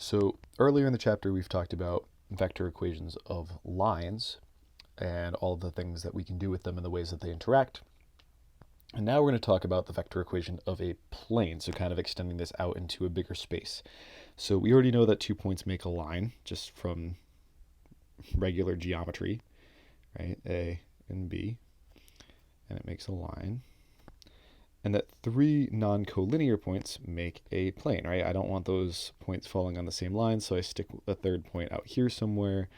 So earlier in the chapter, we've talked about vector equations of lines and all the things that we can do with them and the ways that they interact. And now we're going to talk about the vector equation of a plane, so kind of extending this out into a bigger space. So we already know that 2 points make a line just from regular geometry, right? A and B, and it makes a line. And that 3 non-collinear points make a plane, right? I don't want those points falling on the same line, so I stick a third point out here somewhere.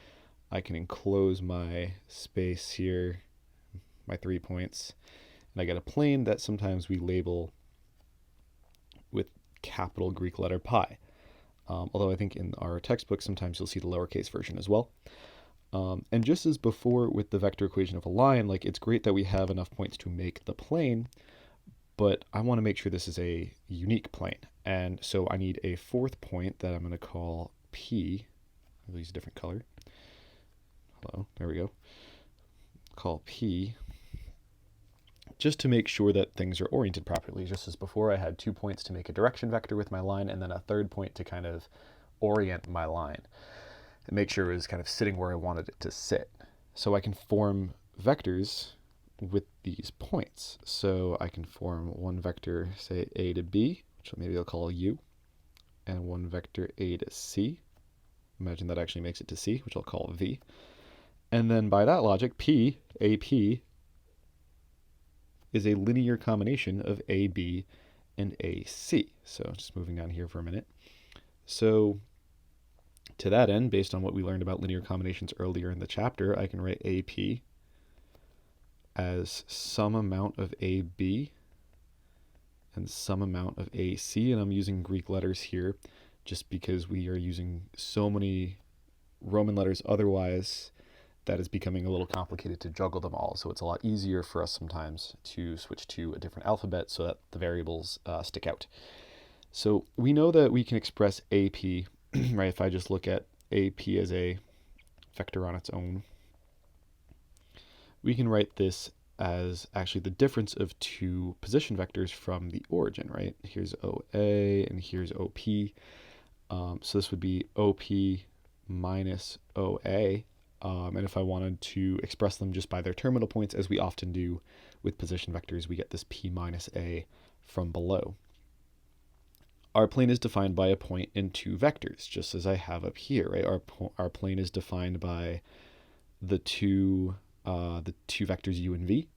I can enclose my space here, my 3 points, and I get a plane that sometimes we label with capital Greek letter pi. Although I think in our textbook sometimes you'll see the lowercase version as well. And just as before with the vector equation of a line, like it's great that we have enough points to make the plane, but I want to make sure this is a unique plane. And so I need a fourth point that I'm going to call P. I'll use a different color. Hello, there we go. Call P, just to make sure that things are oriented properly. Just as before, I had 2 points to make a direction vector with my line, and then a third point to kind of orient my line and make sure it was kind of sitting where I wanted it to sit. So I can form vectors with these points. So I can form one vector, say A to B, which maybe I'll call U, and one vector A to C. Imagine that actually makes it to C, which I'll call V. And then by that logic, P, AP, is a linear combination of AB and AC. So just moving down here for a minute. So to that end, based on what we learned about linear combinations earlier in the chapter, I can write AP as some amount of AB and some amount of AC, and I'm using Greek letters here just because we are using so many Roman letters otherwise that is becoming a little complicated to juggle them all. So it's a lot easier for us sometimes to switch to a different alphabet so that the variables stick out. So we know that we can express AP, right? If I just look at AP as a vector on its own, we can write this as actually the difference of 2 position vectors from the origin, right? Here's OA and here's OP. So this would be OP minus OA. And if I wanted to express them just by their terminal points, as we often do with position vectors, we get this P minus A from below. Our plane is defined by a point and 2 vectors, just as I have up here, right? Our plane is defined by the two vectors U and V,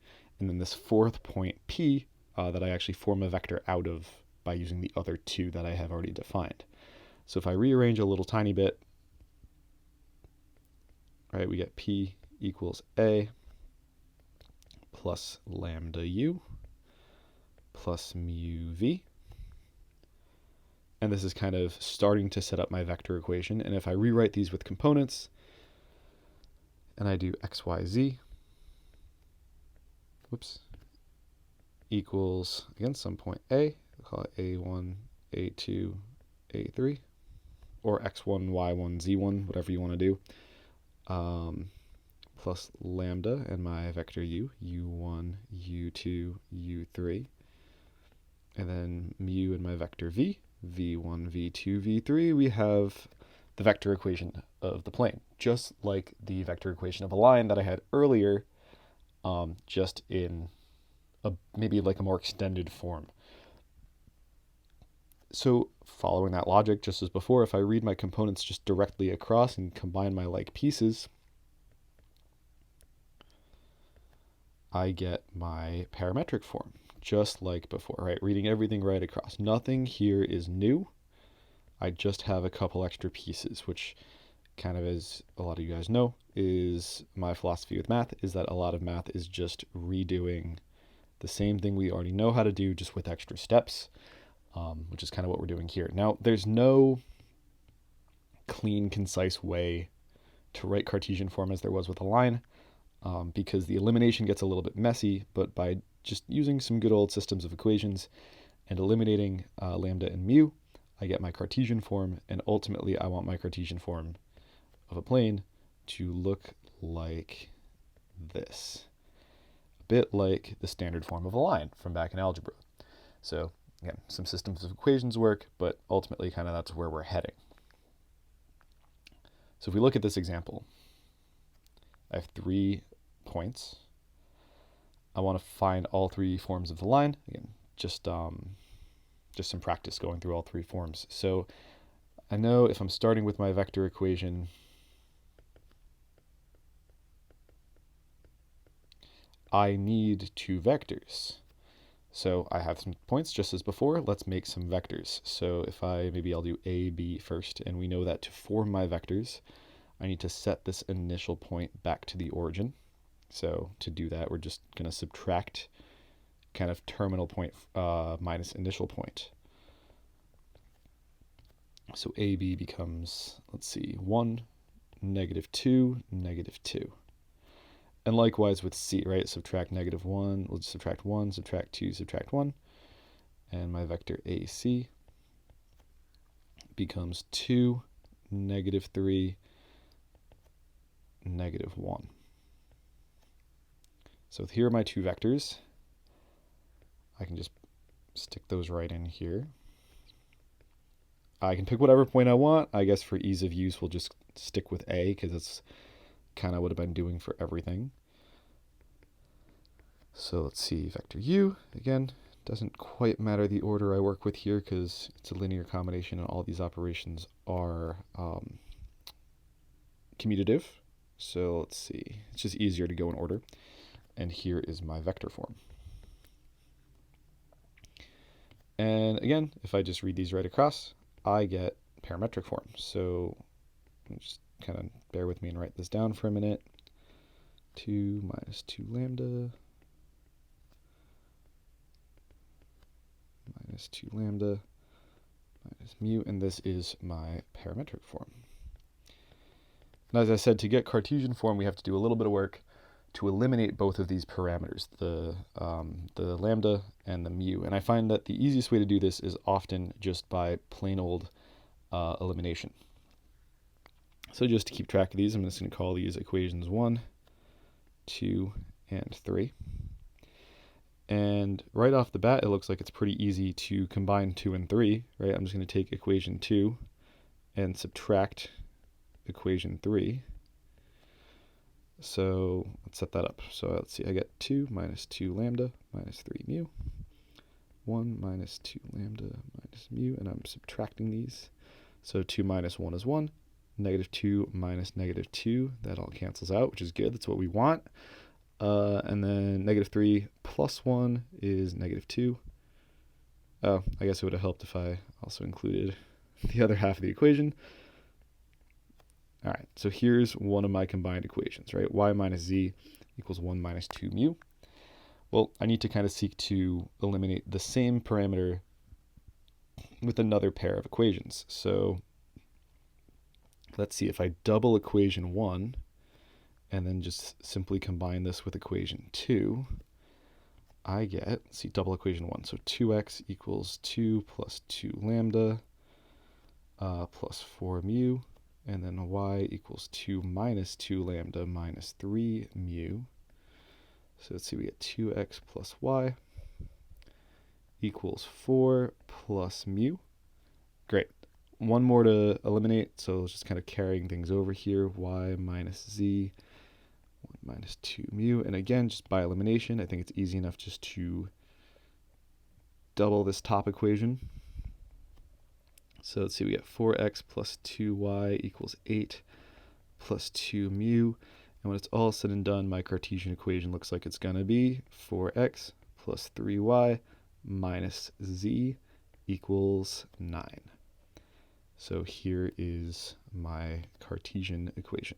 and then this fourth point P that I actually form a vector out of by using the other 2 that I have already defined. So if I rearrange a little tiny bit, right, we get P equals A plus lambda U plus mu V. And this is kind of starting to set up my vector equation. And if I rewrite these with components, and I do x, y, z, equals, again, some point A, we'll call it A1, A2, A3, or x1, y1, z1, whatever you want to do, plus lambda and my vector u, u1, u2, u3, and then mu and my vector v, v1, v2, v3, we have the vector equation of the plane, just like the vector equation of a line that I had earlier, just in maybe like a more extended form. So following that logic, just as before, if I read my components just directly across and combine my like pieces, I get my parametric form, just like before, right? Reading everything right across. Nothing here is new. I just have a couple extra pieces, which kind of, as a lot of you guys know, is my philosophy with math, is that a lot of math is just redoing the same thing we already know how to do, just with extra steps, which is kind of what we're doing here. Now, there's no clean, concise way to write Cartesian form as there was with a line, because the elimination gets a little bit messy, but by just using some good old systems of equations and eliminating lambda and mu, I get my Cartesian form, and ultimately I want my Cartesian form of a plane to look like this. A bit like the standard form of a line from back in algebra. So again, some systems of equations work, but ultimately kind of that's where we're heading. So if we look at this example, I have 3 points. I want to find all 3 forms of the line. Again, just some practice going through all 3 forms. So I know if I'm starting with my vector equation, I need 2 vectors. So I have some points just as before. Let's make some vectors. So if maybe I'll do A, B first, and we know that to form my vectors, I need to set this initial point back to the origin. So to do that, we're just going to subtract kind of terminal point minus initial point. So AB becomes, let's see, 1, -2, -2. And likewise with C, right? Subtract -1, we'll just subtract 1, subtract 2, subtract 1. And my vector AC becomes 2, -3, -1. So here are my 2 vectors. I can just stick those right in here. I can pick whatever point I want. I guess for ease of use, we'll just stick with A because that's kind of what I've been doing for everything. So let's see, vector U, again, doesn't quite matter the order I work with here because it's a linear combination and all these operations are commutative. So let's see, it's just easier to go in order. And here is my vector form. And again, if I just read these right across, I get parametric form. So just kind of bear with me and write this down for a minute. 2 minus 2 lambda minus 2 lambda minus mu, and this is my parametric form. And as I said, to get Cartesian form, we have to do a little bit of work to eliminate both of these parameters, the lambda and the mu. And I find that the easiest way to do this is often just by plain old elimination. So just to keep track of these, I'm just going to call these equations 1, 2, and 3. And right off the bat, it looks like it's pretty easy to combine 2 and 3, right? I'm just going to take equation 2 and subtract equation 3. So let's set that up. So let's see, I get 2 minus 2 lambda minus 3 mu, 1 minus 2 lambda minus mu, and I'm subtracting these. So 2 minus 1 is 1, -2 minus -2, that all cancels out, which is good, that's what we want. And then -3 plus 1 is -2. Oh, I guess it would have helped if I also included the other half of the equation. All right, so here's one of my combined equations, right? Y minus z equals 1 minus 2 mu. Well, I need to kind of seek to eliminate the same parameter with another pair of equations. So let's see, if I double equation 1 and then just simply combine this with equation 2, I get, let's see, double equation 1. So 2x equals 2 plus 2 lambda plus 4 mu. And then y equals 2 minus 2 lambda minus 3 mu. So let's see, we get 2x plus y equals 4 plus mu. Great. One more to eliminate, so it's just kind of carrying things over here. Y minus z, 1 minus 2 mu. And again, just by elimination, I think it's easy enough just to double this top equation. So let's see, we get 4x plus 2y equals 8 plus 2 mu. And when it's all said and done, my Cartesian equation looks like it's going to be 4x plus 3y minus z equals 9. So here is my Cartesian equation.